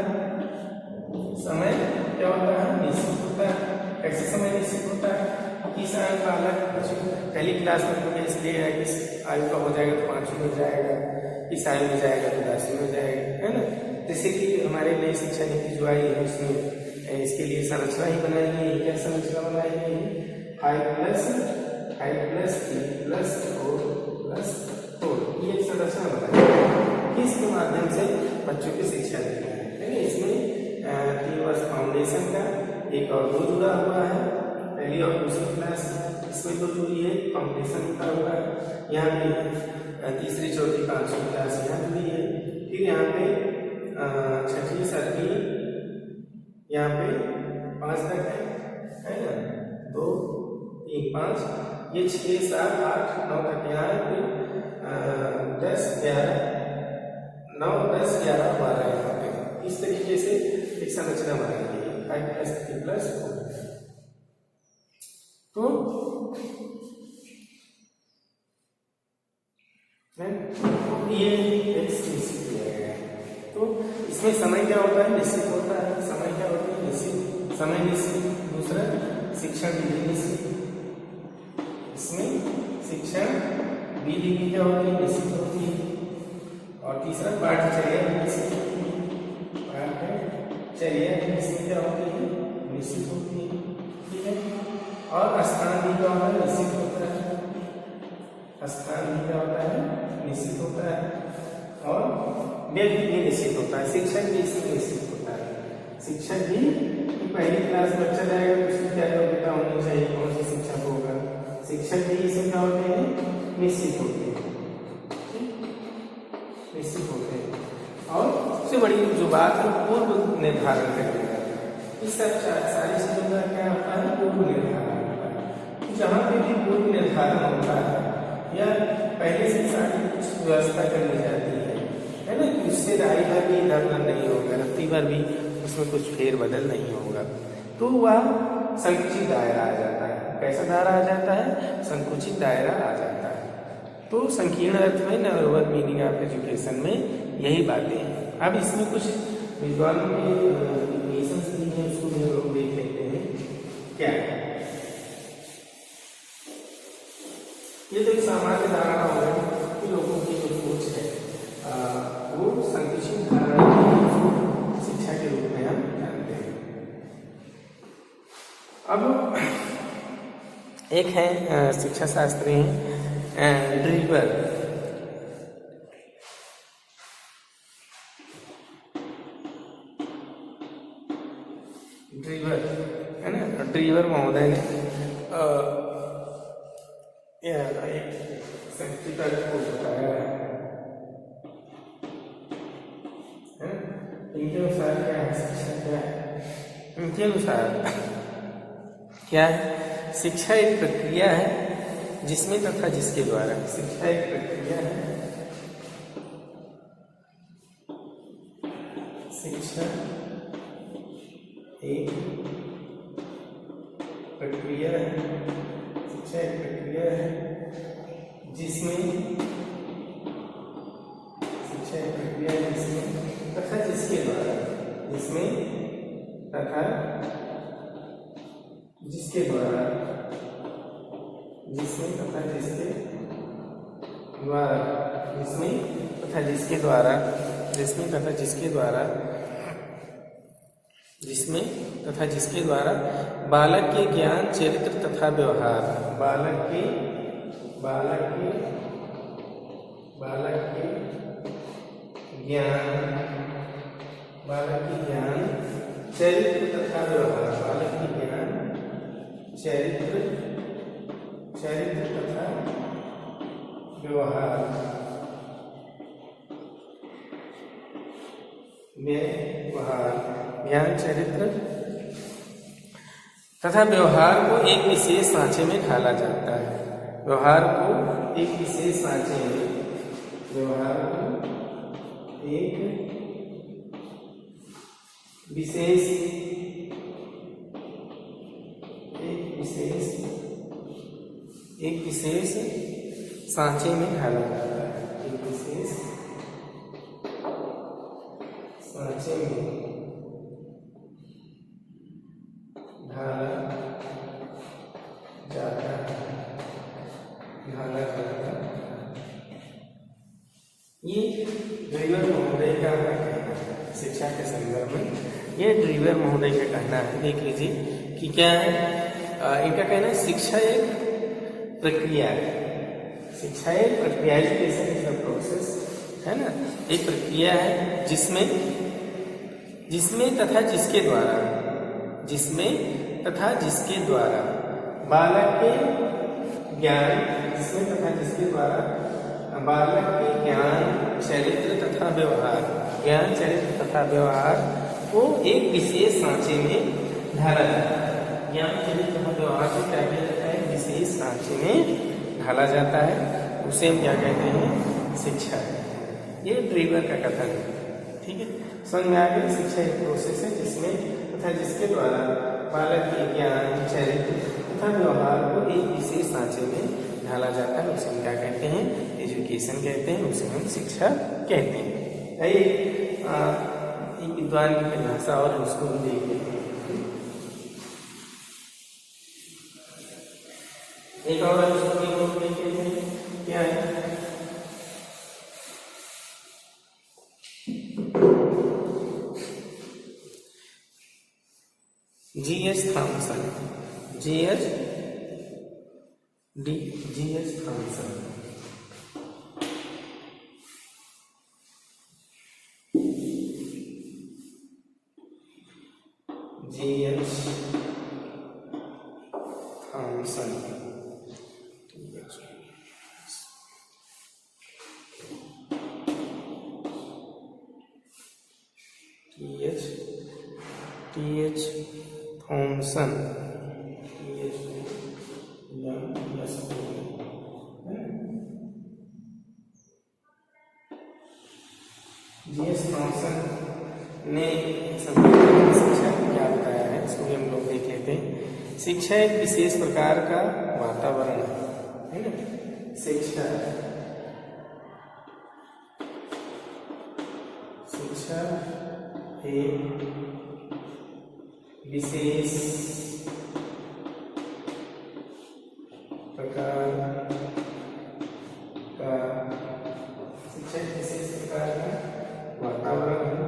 समय क्या होता है? निश्चित होता है। कैसे समय निश्चित होता है? किस आयु बालक पहली क्लास में प्रवेश लिया, किस आयु का हो जाएगा तो 5वीं में जाएगा, किस आयु में जाएगा तो 10वीं में जाएगा, है ना। जैसे कि हमारे नई शिक्षा नीति जो आई है उसमें इसके लिए संरचना ही बनाई गई है। क्या संरचना बनाई गई है? 5+3+4+4 ये संरचना बनाई गई है। इसके माध्यम से बच्चों की शिक्षा दी है। इसमें 3 वर्ष फाउंडेशन का, 1 और 2 जुड़ा हुआ है, पहली और दूसरी क्लास इसमें 2 जुड़ी है, फाउंडेशन जुड़ा हुआ है। यहाँ पे तीसरी, चौथी, 5वीं क्लास यहाँ जुड़ी है। फिर यहाँ पे 6वीं, 7वीं यहाँ पे 5 तक है ना, 2 3 5, ये 6 7 8 9 तक यहाँ है, फिर 10 11 9 10 11 12 यहाँ पे। इस तरीके से एक संरचना बनाएंगे 5 + 3 + 4। तो ये एक निश्चित किया गया है। तो इसमें समय क्या होता है, निश्चित होता है। समय क्या होता है, निश्चित, समय निश्चित। दूसरा शिक्षण विधि निश्चित, इसमें शिक्षण विधि भी क्या होती है, निश्चित होती है। और तीसरा पाठचर्या निश्चित होती है, पाठचर्या निश्चित क्या होती है, निश्चित होती है। ठीक है। और स्थान भी क्या होता है, निश्चित होता है। स्थान भी क्या होता है, निश्चित होता है। और व्यक्ति भी निश्चित होता है। शिक्षक भी इसमें निश्चित होता है। शिक्षक भी पहली क्लास में बच्चा जाएगा तो उसकी क्या योग्यता होनी चाहिए, कौन सा शिक्षक होगा, शिक्षक भी इसमें क्या होते हैं, निश्चित होते हैं, निश्चित होते हैं। और सबसे बड़ी जो बात है पूर्व निर्धारण करने का, इस सब सारी चीजों का क्या होता है, पूर्व निर्धारण होता है। जहाँ पे भी पूर्व निर्धारण होता है या पहले से सारी कुछ व्यवस्था कर ली जाती है ना, कि उससे राय भर भी इधर उधर नहीं होगा, रत्ती भर भी उसमें कुछ फेरबदल नहीं होगा, तो वह संकुचित दायरा आ जाता है। कैसा दायरा आ जाता है, संकुचित दायरा आ जाता है। तो संकीर्ण अर्थ में नॉर्मल मीनिंग ऑफ एजुकेशन में यही बातें हैं। अब इसमें कुछ विद्वानों के डिफिनेशंस दी हैं, उसको भी हम लोग देख लेते हैं क्या है। ये तो एक सामान्य धारणा हो गई कि लोगों की जो सोच है वो संकुचित धारणा शिक्षा के रूप में हम जानते हैं। अब एक है शिक्षा शास्त्री हैं ड्रीवर। ड्रीवर है ना, ड्रीवर महोदय ने एक संस्कृत अर्थ को बताया है। इनके अनुसार क्या है शिक्षा, क्या है इनके अनुसार क्या है, शिक्षा एक प्रक्रिया है जिसमें तथा जिसके द्वारा, शिक्षा एक प्रक्रिया है, शिक्षा एक प्रक्रिया है, शिक्षा एक प्रक्रिया है जिसमें, शिक्षा एक प्रक्रिया है जिसमें तथा जिसके द्वारा, जिसमें तथा जिसके द्वारा, जिसमें तथा जिसके द्वारा, जिसमें तथा जिसके द्वारा, जिसमें तथा जिसके द्वारा, जिसमें तथा जिसके द्वारा बालक के ज्ञान, चरित्र तथा व्यवहार, बालक के ज्ञान, बालक के ज्ञान, चरित्र तथा व्यवहार, बालक के ज्ञान, चरित्र तथा व्यवहार, ज्ञान, चरित्र तथा व्यवहार को एक विशेष सांचे में ढाला जाता है। व्यवहार को एक विशेष सांचे में, व्यवहार को एक विशेष सांचे में ढाला जाता है। एक विशेष सांचे में ढाला जाता है, ढाला जाता है। ये ड्रीवर महोदय का शिक्षा के संदर्भ में, ये ड्रीवर महोदय का कहना है। देख लीजिए कि क्या है इनका कहना है, शिक्षा एक प्रक्रिया है, शिक्षा एक प्रक्रिया, एजुकेशन इज अ प्रोसेस, है ना, एक प्रक्रिया है जिसमें तथा जिसके द्वारा, जिसमें तथा जिसके द्वारा बालक के ज्ञान, जिसमें तथा जिसके द्वारा बालक के ज्ञान, चरित्र तथा व्यवहार, ज्ञान, चरित्र तथा व्यवहार को एक विशेष सांचे में ढाला जाता है। ज्ञान चरित्र तथा व्यवहार को क्या किया जाता है? विशेष सांचे में ढाला जाता है, उसे हम क्या कहते हैं? शिक्षा। ये ड्रीवर का कथन है। ठीक है, समझ में आ गया। शिक्षा एक प्रोसेस है जिसमें तथा जिसके द्वारा बालक के ज्ञान चरित्र तथा व्यवहार को एक विशेष सांचे में ढाला जाता है, उसे हम क्या कहते हैं? एजुकेशन कहते हैं, उसे हम शिक्षा कहते हैं। एक विद्वान की परिभाषा और उसको हम देख लेते हैं। एक और क्या है? G.S. Thomson, G.S. Thomson, G.S. Thomson, T.H. Thomson, G.S. Thomson ने शिक्षा क्या बताया है, इसको भी हम लोग देख लेते हैं। शिक्षा एक विशेष प्रकार का वातावरण है ना। शिक्षा एक विशेष प्रकार का शिक्षा एक विशेष प्रकार का वातावरण है।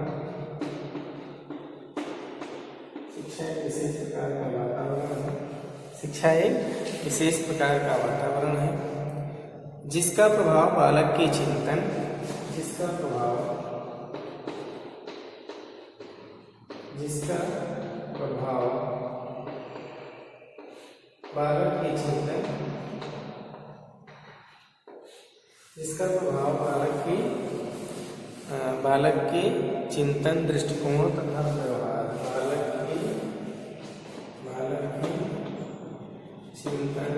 शिक्षा एक विशेष प्रकार का वातावरण है। शिक्षा एक विशेष प्रकार का वातावरण है जिसका प्रभाव बालक के चिंतन, जिसका प्रभाव बालक के चिंतन, जिसका प्रभाव बालक के चिंतन, दृष्टिकोण तथा व्यवहार, बालक के चिंतन,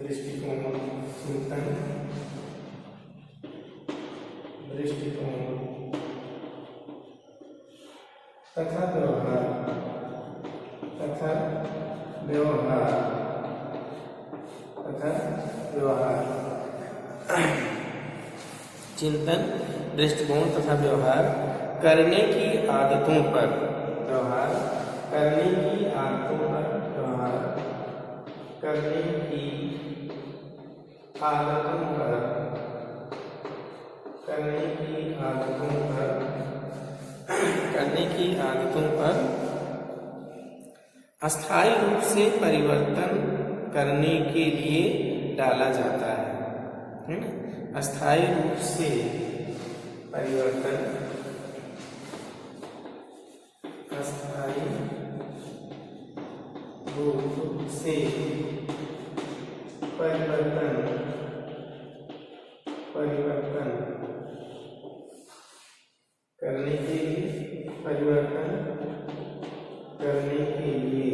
दृष्टिकोण तथा व्यवहार चिंतन, दृष्टिकोण तथा व्यवहार करने की आदतों पर, व्यवहार करने की आदतों पर, व्यवहार करने की आदतों पर, करने की आदतों पर अस्थायी रूप से परिवर्तन करने के लिए डाला जाता है ना। अस्थायी रूप से परिवर्तन, अस्थायी रूप से परिवर्तन करने के लिए,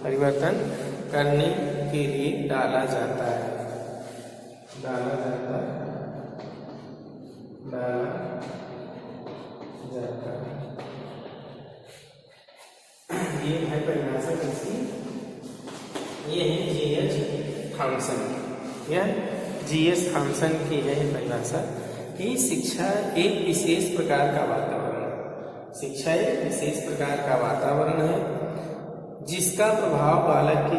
परिवर्तन करने के लिए डाला जाता है। ये है परिभाषा किसकी? ये है G.S. थॉमसन की। या G.S. थॉमसन की है परिभाषा कि शिक्षा एक विशेष प्रकार का वातावरण है। शिक्षा एक विशेष प्रकार का वातावरण है जिसका प्रभाव बालक के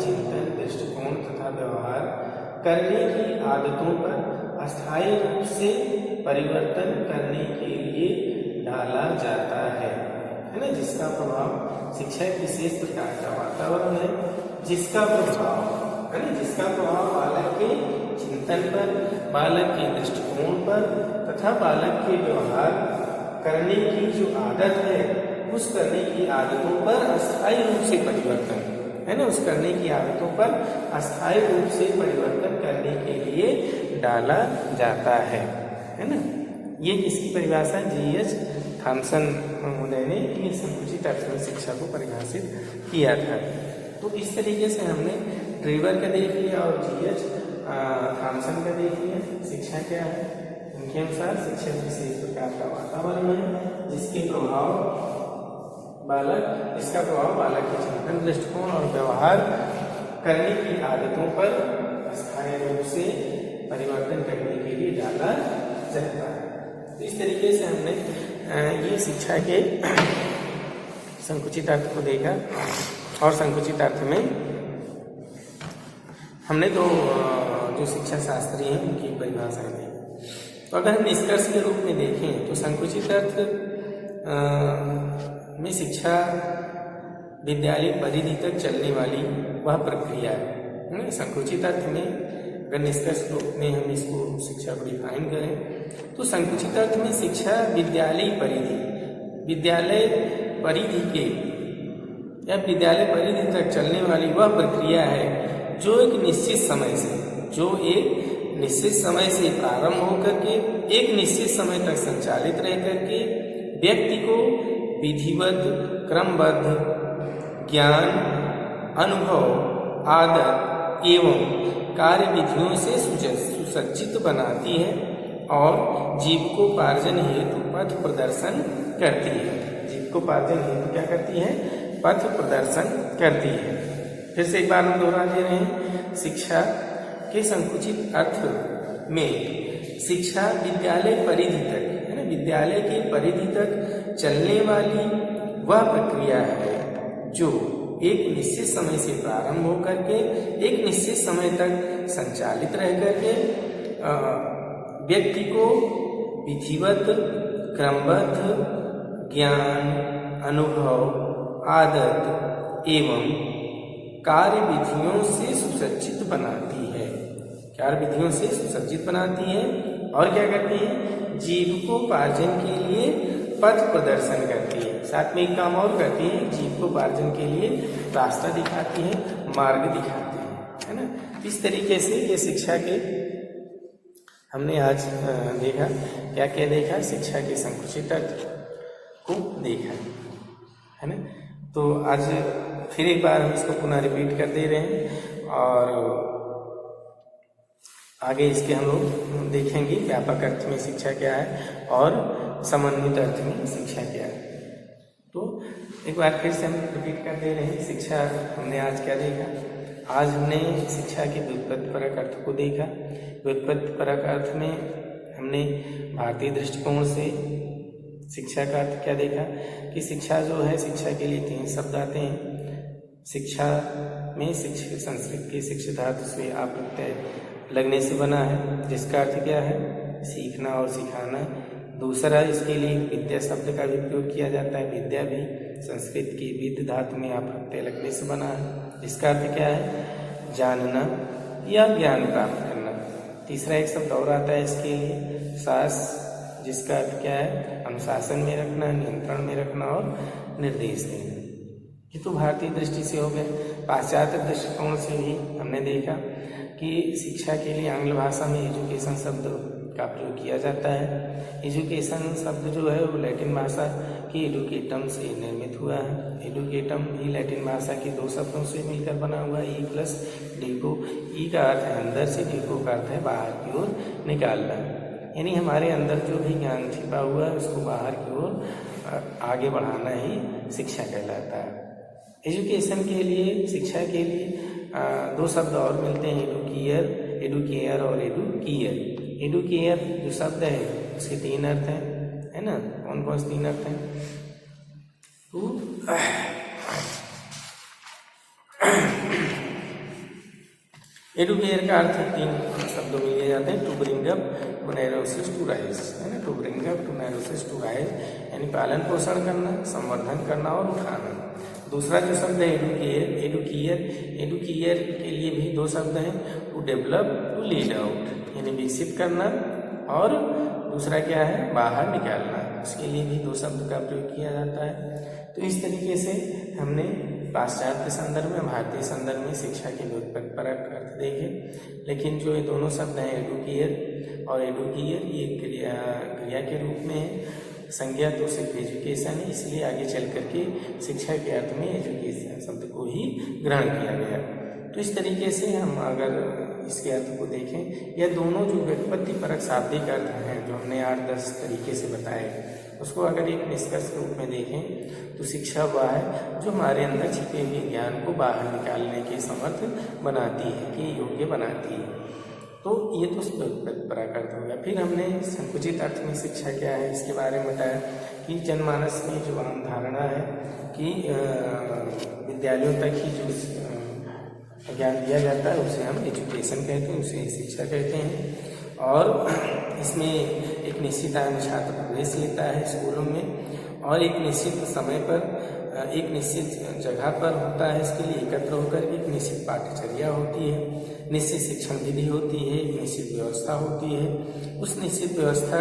चिंतन, दृष्टिकोण तथा व्यवहार करने की आदतों पर अस्थायी रूप से परिवर्तन करने के लिए डाला जाता है ना। जिसका प्रभाव, शिक्षा एक विशेष प्रकार का वातावरण है जिसका प्रभाव है ना, जिसका प्रभाव बालक के चिंतन पर, बालक के दृष्टिकोण पर तथा बालक के व्यवहार करने की जो आदत है, उस करने की आदतों पर अस्थायी रूप से परिवर्तन है ना, उस करने की आदतों पर अस्थायी रूप से परिवर्तन करने के लिए डाला जाता है ना। ये किसकी परिभाषा, G.H. थॉमसन महोदय ने ये संकुचित अर्थ में शिक्षा को परिभाषित किया था। तो इस तरीके से हमने ट्रेवर का देख लिया और G.H. थॉमसन का देख लिया। शिक्षा क्या है, उनके अनुसार शिक्षा किसी प्रकार का वातावरण है जिसका प्रभाव बालक के चिंतन, दृष्टिकोण और व्यवहार करने की आदतों पर अस्थायी रूप से परिवर्तन करने के लिए डाला जाता है। तो इस तरीके से हमने ये शिक्षा के संकुचित अर्थ को देखा और संकुचित अर्थ में हमने तो जो शिक्षा शास्त्री हैं उनकी परिभाषाएं दी। तो अगर हम निष्कर्ष के रूप में देखें तो संकुचित अर्थ में शिक्षा विद्यालय परिधि तक चलने वाली वह प्रक्रिया है। संकुचित अर्थ में अगर निष्कर्ष रूप में हम इसको शिक्षा को डिफाइन करें तो संकुचित अर्थ में शिक्षा विद्यालय परिधि के या विद्यालय परिधि तक चलने वाली वह प्रक्रिया है जो एक निश्चित समय से प्रारंभ होकर के एक निश्चित समय तक संचालित रह करके व्यक्ति को विधिवत, क्रमबद्ध ज्ञान, अनुभव, आदत एवं कार्य विधियों से सुसज्जित बनाती है और जीविकोपार्जन हेतु पथ प्रदर्शन करती है। जीविकोपार्जन हेतु क्या करती है, पथ प्रदर्शन करती है। फिर से एक बार हम दोहरा दे रहे हैं, शिक्षा के संकुचित अर्थ में शिक्षा विद्यालय परिधि तक, है ना, विद्यालय की परिधि तक चलने वाली वह प्रक्रिया है जो एक निश्चित समय से प्रारंभ होकर के एक निश्चित समय तक संचालित रह करके व्यक्ति को विधिवत, क्रमबद्ध ज्ञान, अनुभव, आदत एवं कार्य विधियों से सुसज्जित बनाती है। कार्य विधियों से सुसज्जित बनाती है और क्या करती है, जीविकोपार्जन के लिए पथ प्रदर्शन करती है। साथ में एक काम और करती है, जीविकोपार्जन के लिए रास्ता दिखाती है, मार्ग दिखाती है ना। इस तरीके से ये शिक्षा के हमने आज देखा, क्या क्या देखा, शिक्षा के संकुचित अर्थ को देखा, है ना। तो आज फिर एक बार हम इसको पुनः रिपीट कर दे रहे हैं और आगे इसके हम लोग देखेंगे व्यापक अर्थ में शिक्षा क्या है और समन्वित अर्थ में शिक्षा क्या है। तो एक बार फिर से हम रिपीट कर दे रहे हैं, शिक्षा हमने आज क्या देखा, आज हमने शिक्षा के व्युत्पत्तिपरक अर्थ को देखा। व्युत्पत्तिपरक अर्थ में हमने भारतीय दृष्टिकोण से शिक्षा का अर्थ क्या देखा कि शिक्षा जो है, शिक्षा के लिए 3 शब्द आते हैं। शिक्षा में संस्कृत के शिक्ष धातु से आ प्रत्यय लगने से बना है, जिसका अर्थ क्या है, सीखना और सिखाना। दूसरा, इसके लिए विद्या शब्द का भी प्रयोग किया जाता है। विद्या भी संस्कृत की विद्य धातु में आ प्रत्यय लगने से बना है, जिसका अर्थ क्या है, जानना या ज्ञान प्राप्त करना। तीसरा एक शब्द और आता है इसके लिए, शास, जिसका अर्थ क्या है, अनुशासन में रखना, नियंत्रण में रखना और निर्देश देना। ये तो भारतीय दृष्टि से हो गए। पाश्चात्य दृष्टिकोण से भी हमने देखा कि शिक्षा के लिए आंग्ल भाषा में एजुकेशन शब्द का प्रयोग किया जाता है। एजुकेशन शब्द जो है वो लैटिन भाषा की एडुकेटम से निर्मित हुआ है। एडुकेटम भी लैटिन भाषा के 2 शब्दों से मिलकर बना हुआ है, ई प्लस डिको। ई का अर्थ है अंदर से, डिको का अर्थ है बाहर की ओर निकालना, यानी हमारे अंदर जो भी ज्ञान छिपा हुआ है उसको बाहर की ओर आगे बढ़ाना ही शिक्षा कहलाता है। एजुकेशन के लिए, शिक्षा के लिए 2 शब्द और मिलते हैं, एडुकेयर और एडुकियर। एडुकेयर जो शब्द है उसके 3 अर्थ हैं, है ना। कौन कौन से 3 अर्थ हैं, एडुकेयर का अर्थ 3 शब्दों में लिए जाते हैं, to bring up, to nourish, to raise, है ना। To bring up, to nourish, to raise, यानी पालन पोषण करना, संवर्धन करना और उठाना। दूसरा जो शब्द है एडुकियर के लिए भी 2 शब्द हैं, to develop, to lead out, यानी विकसित करना, और दूसरा क्या है, बाहर निकालना। इसके लिए भी 2 शब्द का प्रयोग किया जाता है। तो इस तरीके से हमने पाश्चात्य संदर्भ में, भारतीय संदर्भ में शिक्षा के व्युत्पत्तिपरक अर्थ देखे। लेकिन जो ये दोनों शब्द हैं एडुकेयर और एडुकेयर, ये क्रिया के रूप में है, संज्ञा तो सिर्फ एजुकेशन है, इसलिए आगे चल करके शिक्षा के अर्थ में एजुकेशन शब्द को ही ग्रहण किया गया। तो इस तरीके से हम अगर इसके अर्थ को देखें, यह दोनों जो व्युत्पत्तिपरक शाब्दिक अर्थ हैं जो हमने 8-10 तरीके से बताए, उसको अगर एक निष्कर्ष के रूप में देखें तो शिक्षा वह है जो हमारे अंदर छिपे हुए ज्ञान को बाहर निकालने के समर्थ बनाती है, कि योग्य बनाती है। तो ये तो व्युत्पत्तिपरक अर्थ हो गया। फिर हमने संकुचित अर्थ में शिक्षा क्या है इसके बारे में बताया कि जनमानस में जो आम धारणा है कि विद्यालयों तक ही जो ज्ञान दिया जाता है उसे हम एजुकेशन कहते हैं, उसे शिक्षा कहते हैं। और इसमें एक निश्चित आयु में छात्र प्रवेश लेता है स्कूलों में, और एक निश्चित समय पर एक निश्चित जगह पर होता है, इसके लिए एकत्र होकर एक निश्चित पाठ्यचर्या होती है, निश्चित शिक्षण विधि होती है, एक निश्चित व्यवस्था होती है। उस निश्चित व्यवस्था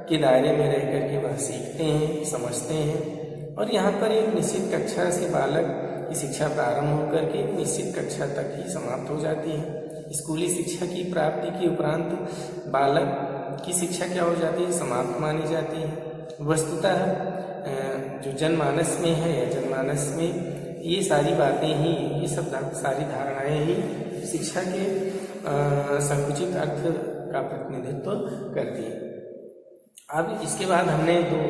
के दायरे में रह करके वह सीखते हैं, समझते हैं। और यहाँ पर एक निश्चित कक्षा से बालक की शिक्षा प्रारंभ होकर के एक निश्चित कक्षा तक ही समाप्त हो जाती है। स्कूली शिक्षा की प्राप्ति के उपरांत बालक की शिक्षा क्या हो जाती है, समाप्त मानी जाती है। वस्तुतः जो जनमानस में है, जनमानस में ये सारी बातें ही, ये सब सारी धारणाएं ही शिक्षा के संकुचित अर्थ का प्रतिनिधित्व करती है। अब इसके बाद हमने दो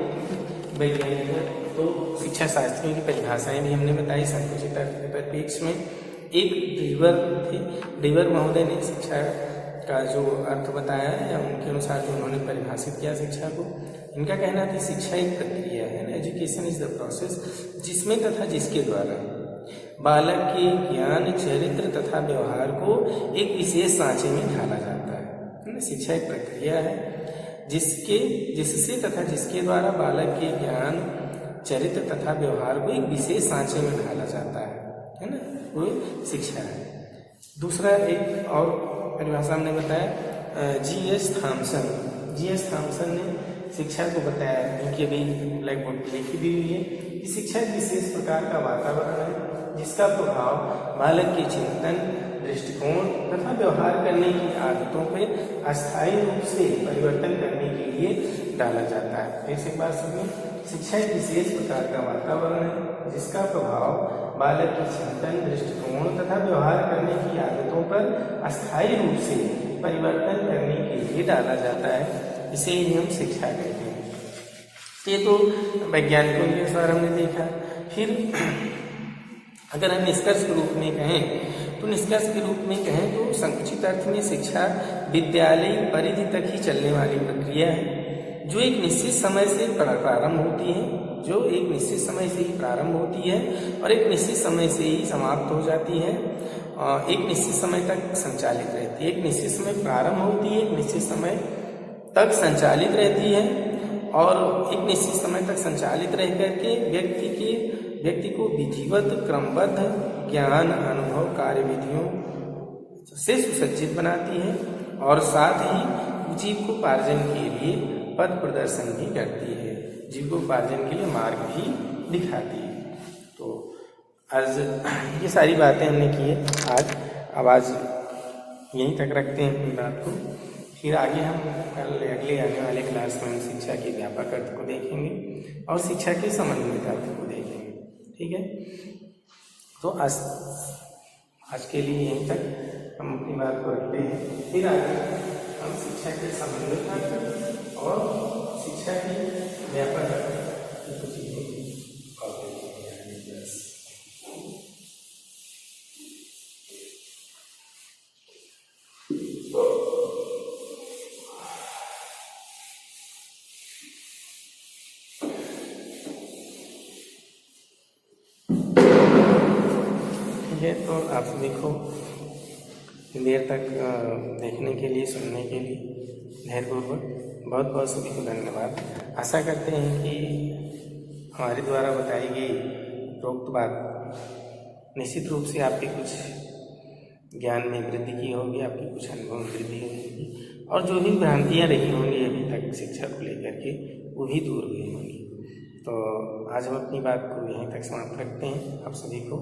वैज्ञानिक तो शिक्षा शास्त्रियों की परिभाषाएं भी हमने बताई संकुचित अर्थ के परिप्रेक्ष्य में। एक ड्रीवर थे, ड्रीवर महोदय ने शिक्षा का जो अर्थ बताया है उनके अनुसार जो उन्होंने परिभाषित किया शिक्षा को, इनका कहना था शिक्षा एक प्रक्रिया है, एजुकेशन इज द प्रोसेस जिसमें तथा जिसके द्वारा बालक के ज्ञान, चरित्र तथा व्यवहार को एक विशेष सांचे में ढाला जाता है। शिक्षा एक प्रक्रिया है जिससे तथा जिसके द्वारा बालक के ज्ञान, चरित्र तथा व्यवहार को एक विशेष सांचे में ढाला जाता है ना, वो शिक्षा है। दूसरा एक और परिभाषा हमने बताया जी.एस. थॉमसन ने शिक्षा को बताया, जो कि अभी ब्लैक बोर्ड पर लिखी भी हुई है कि शिक्षा एक विशेष प्रकार का वातावरण है जिसका प्रभाव बालक के चिंतन, दृष्टिकोण तथा व्यवहार करने की आदतों पर अस्थायी रूप से परिवर्तन करने के लिए डाला जाता है। फिर से एक बात सुनिए, शिक्षा एक विशेष प्रकार का वातावरण है जिसका प्रभाव बालक के चिंतन, दृष्टिकोण तथा व्यवहार करने की आदतों पर अस्थायी रूप से परिवर्तन करने के लिए डाला जाता है, इसे ही हम शिक्षा कहते हैं। ये तो वैज्ञानिकों के अनुसार हमने देखा। फिर अगर हम निष्कर्ष के रूप में कहें तो निष्कर्ष के रूप में कहें तो संकुचित अर्थ में शिक्षा विद्यालय परिधि तक ही चलने वाली प्रक्रिया है जो एक निश्चित समय से प्रारंभ होती है, जो एक निश्चित समय से ही प्रारंभ होती है और एक निश्चित समय से ही समाप्त हो जाती है। एक निश्चित समय तक संचालित रहती है, एक निश्चित समय प्रारंभ होती है, एक निश्चित समय तक संचालित रहती है और एक निश्चित समय तक संचालित रह करके व्यक्ति को विधिवत, क्रमबद्ध ज्ञान, अनुभव, कार्यविधियों से सुसज्जित बनाती है और साथ ही जीविकोपार्जन के लिए पथ प्रदर्शन भी करती है, जीविकोपार्जन के लिए मार्ग भी दिखाती है। तो आज ये सारी बातें हमने की है आज। अब आज यहीं तक रखते हैं अपनी बात को, फिर आगे हम कल अगले आने वाले क्लास में शिक्षा के व्यापक अर्थ को देखेंगे और शिक्षा के समन्वित अर्थ को देखेंगे। ठीक है, तो आज के लिए यहीं तक हम अपनी बात को रखते हैं। फिर आगे हम शिक्षा के समन्वित अर्थ और शिक्षा के व्यापक अर्थ की कुछ चीज़ों की बात देखेंगे। तो आप सभी को देर तक देखने के लिए, सुनने के लिए धैर्यपूर्वक बहुत बहुत सभी को धन्यवाद। आशा करते हैं कि हमारे द्वारा बताई गई उपरोक्त बात निश्चित रूप से आपके कुछ ज्ञान में वृद्धि की होगी, आपकी कुछ अनुभव में वृद्धि होगी और जो भी भ्रांतियाँ रही होंगी अभी तक शिक्षा को लेकर के वो भी दूर हुई होंगी। तो आज हम अपनी बात को यहीं तक समाप्त रखते हैं। आप सभी को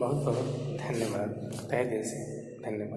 बहुत बहुत धन्यवाद, तहे दिल से धन्यवाद।